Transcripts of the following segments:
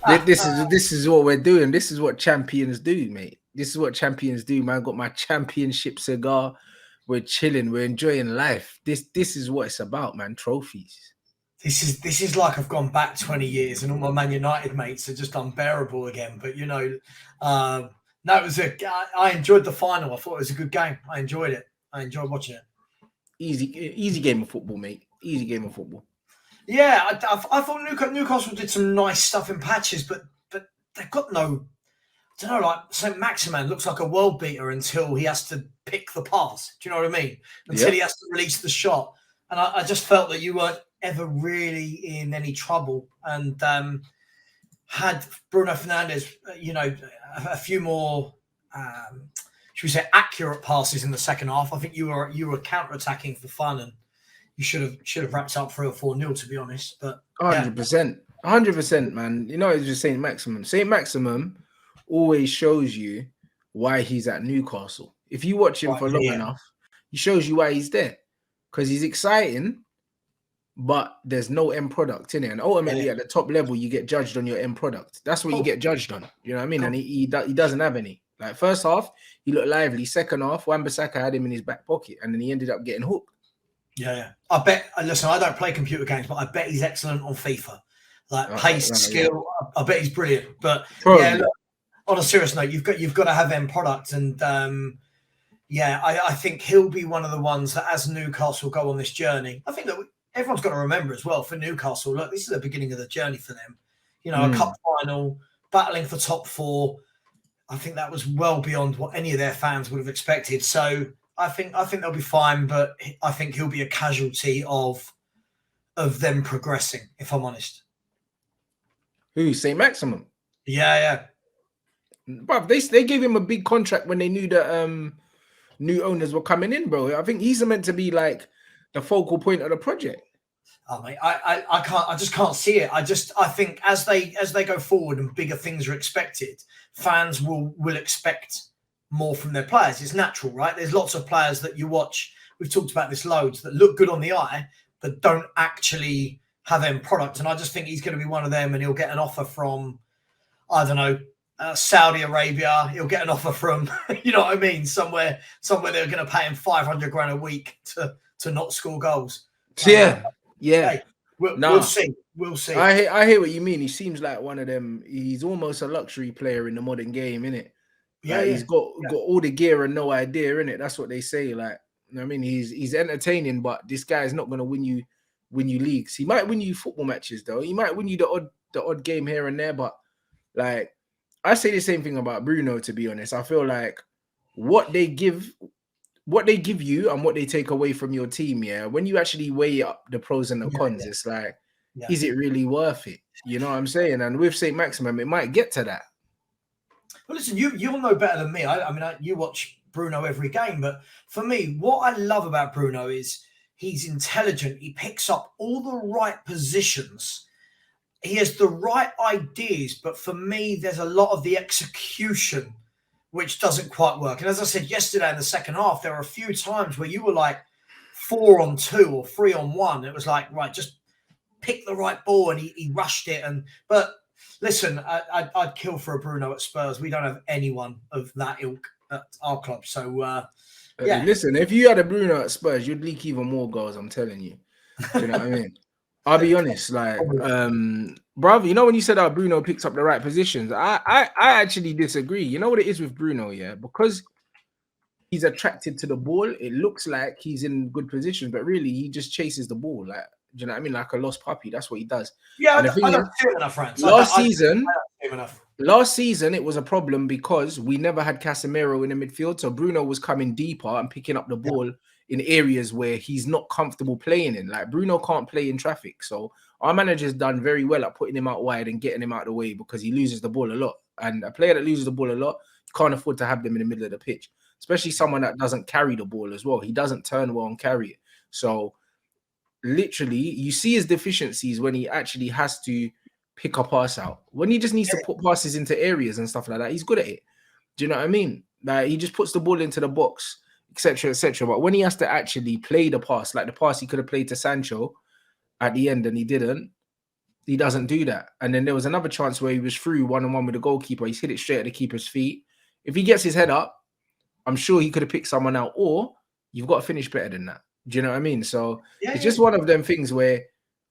This is what we're doing. This is what champions do, mate. This is what champions do, man. Got my championship cigar. We're chilling. We're enjoying life. This is what it's about, man. Trophies. This is like I've gone back 20 years and all my Man United mates are just unbearable again. But no, it was I enjoyed the final. I thought it was a good game. I enjoyed it. I enjoyed watching it. Easy game of football, mate. Easy game of football. Yeah, I thought Newcastle did some nice stuff in patches, but they've got no. I don't know, like Saint-Maximin looks like a world beater until he has to pick the pass. Do you know what I mean? Until he has to release the shot. And I just felt that you weren't ever really in any trouble. And had Bruno Fernandes, a few more, should we say, accurate passes in the second half, I think you were counter-attacking for fun, and you should have wrapped up 3 or 4-0, to be honest. But 100%, man. You know, it's just Saint-Maximin. Saint-Maximin always shows you why he's at Newcastle. If you watch him for long enough, he shows you why he's there. Because he's exciting, but there's no end product in it. And ultimately, at the top level, you get judged on your end product. That's what you get judged on. You know what I mean? And he doesn't have any. Like, first half, he looked lively. Second half, Wan-Bissaka had him in his back pocket, and then he ended up getting hooked. Yeah. I bet, listen, I don't play computer games, but I bet he's excellent on FIFA. Like, pace, skill, I bet he's brilliant. But, look, on a serious note, you've got to have end product. And, I think he'll be one of the ones that, as Newcastle go on this journey, I think that everyone's got to remember as well, for Newcastle, look, this is the beginning of the journey for them. A cup final, battling for top 4. I think that was well beyond what any of their fans would have expected. So I think they'll be fine, but I think he'll be a casualty of them progressing, if I'm honest. Who? Saint-Maximin? Yeah. But they gave him a big contract when they knew that new owners were coming in, bro. I think he's meant to be like the focal point of the project. Oh, mate, I just can't see it. I think as they go forward and bigger things are expected, fans will expect more from their players. It's natural, right? There's lots of players that you watch. We've talked about this loads, that look good on the eye, but don't actually have end product. And I just think he's going to be one of them, and he'll get an offer from, I don't know, Saudi Arabia. He'll get an offer from, you know what I mean, somewhere they're going to pay him 500 grand a week to not score goals. Yeah. Hey, we'll see. We'll see. I hear what you mean. He seems like one of them. He's almost a luxury player in the modern game, innit? Like, he's got all the gear and no idea, innit? That's what they say. Like, you know what I mean, he's entertaining, but this guy is not going to win you leagues. He might win you football matches, though. He might win you the odd game here and there. But like, I say the same thing about Bruno. To be honest, I feel like what they give you and what they take away from your team, when you actually weigh up the pros and the cons, it's like, is it really worth it? You know what I'm saying? And with Saint-Maximin, it might get to that. Well, listen, you'll know better than me. I mean, you watch Bruno every game, but for me, what I love about Bruno is he's intelligent. He picks up all the right positions. He has the right ideas, but for me, there's a lot of the execution which doesn't quite work. And as I said yesterday in the second half, there were a few times where you were like 4-on-2 or 3-on-1. It was like, right, just pick the right ball, and he rushed it. But listen, I'd kill for a Bruno at Spurs. We don't have anyone of that ilk at our club. So, listen, if you had a Bruno at Spurs, you'd leak even more goals, I'm telling you. Do you know what I mean? I'll be honest, like, brother, you know when you said that Bruno picks up the right positions, I actually disagree. You know what it is with Bruno, because he's attracted to the ball, it looks like he's in good positions, but really he just chases the ball, like, do you know what I mean? Like a lost puppy. That's what he does. Yeah, I don't see him enough, France. Last season, it was a problem because we never had Casemiro in the midfield, so Bruno was coming deeper and picking up the ball in areas where he's not comfortable playing in. Like, Bruno can't play in traffic. So our manager's done very well at putting him out wide and getting him out of the way, because he loses the ball a lot. And a player that loses the ball a lot, you can't afford to have them in the middle of the pitch, especially someone that doesn't carry the ball as well. He doesn't turn well and carry it. So literally, you see his deficiencies when he actually has to pick a pass out. When he just needs to put passes into areas and stuff like that, he's good at it. Do you know what I mean? Like, he just puts the ball into the box, etc., etc. But when he has to actually play the pass, like the pass he could have played to Sancho at the end and he didn't, He doesn't do that. And then there was another chance where he was through one-on-one with the goalkeeper. He's hit it straight at the keeper's feet. If he gets his head up, I'm sure he could have picked someone out, or you've got to finish better than that. Do you know what I mean? So it's just one of them things where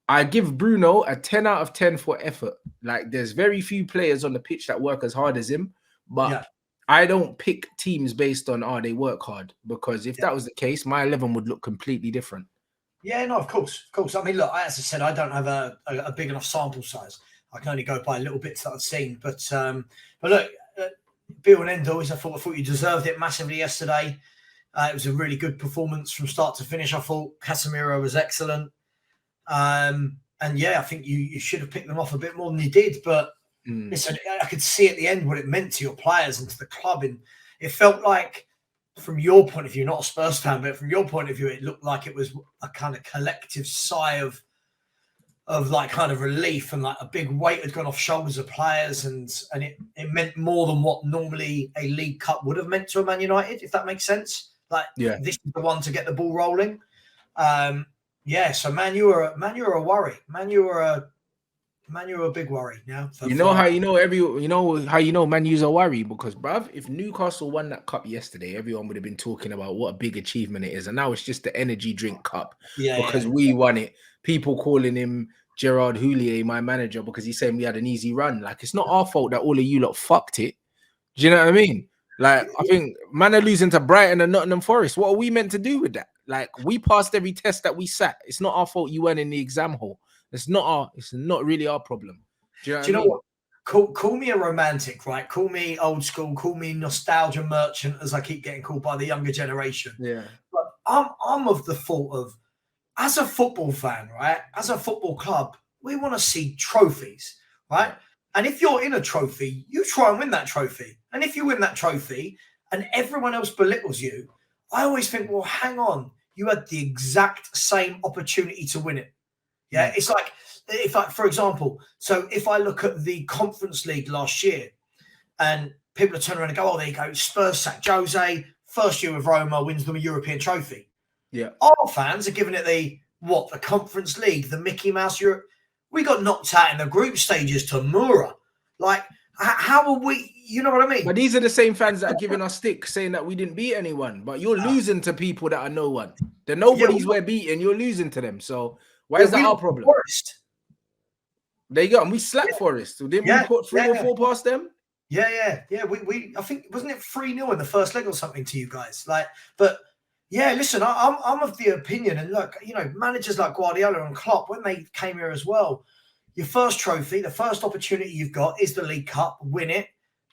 I give Bruno a 10 out of 10 for effort. Like, there's very few players on the pitch that work as hard as him, but I don't pick teams based on, they work hard, because if that was the case, my 11 would look completely different. Yeah, no, of course. I mean, look, as I said, I don't have a big enough sample size. I can only go by little bits that I've seen. But look, be all and end all, I thought you deserved it massively yesterday. It was a really good performance from start to finish. I thought Casemiro was excellent. And yeah, I think you should have picked them off a bit more than you did. But listen, I could see at the end what it meant to your players and to the club. And it felt like, from your point of view, not a Spurs fan, but from your point of view, it looked like it was a kind of collective sigh of like kind of relief, and like a big weight had gone off shoulders of players, and it meant more than what normally a League Cup would have meant to a Man United, if that makes sense. Like, this is the one to get the ball rolling. So Man U are a worry. Man U are a big worry now. How Man U's a worry, because, bruv, if Newcastle won that cup yesterday, everyone would have been talking about what a big achievement it is, and now it's just the energy drink cup because we won it. People calling him Gerard Houllier, my manager, because he's saying we had an easy run. Like, it's not our fault that all of you lot fucked it. Do you know what I mean? Like, I think man are losing to Brighton and Nottingham Forest. What are we meant to do with that? Like, we passed every test that we sat. It's not our fault you weren't in the exam hall. It's not really our problem. Do you know what? Call me a romantic, right? Call me old school. Call me nostalgia merchant, as I keep getting called by the younger generation. Yeah. But I'm of the thought of, as a football fan, right? As a football club, we want to see trophies, right? And if you're in a trophy, you try and win that trophy. And if you win that trophy and everyone else belittles you, I always think, well, hang on, you had the exact same opportunity to win it. Yeah, it's like, for example, so if I look at the Conference League last year, and people are turning around and go, oh, there you go, Spurs sacked Jose, first year with Roma, wins them a European trophy. Yeah. Our fans are giving it the Conference League, the Mickey Mouse Europe. We got knocked out in the group stages to Mura. Like, how are we, you know what I mean? But these are the same fans that are giving us stick, saying that we didn't beat anyone, but you're losing to people that are no one. The nobodies we're beating, you're losing to them. So why is that our problem? Forest. There you go. And we slapped Forest. So didn't we put 3 or 4 past them? Yeah. We I think, wasn't it 3-0 in the first leg or something to you guys? Like, but yeah, listen, I'm of the opinion, and look, managers like Guardiola and Klopp, when they came here as well, your first trophy, the first opportunity you've got is the League Cup. Win it,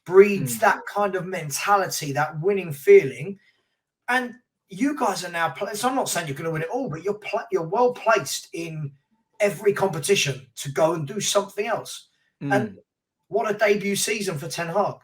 breeds that kind of mentality, that winning feeling, and you guys are now playing. So I'm not saying you're going to win it all, but you're well placed in every competition to go and do something else. And what a debut season for Ten Hag.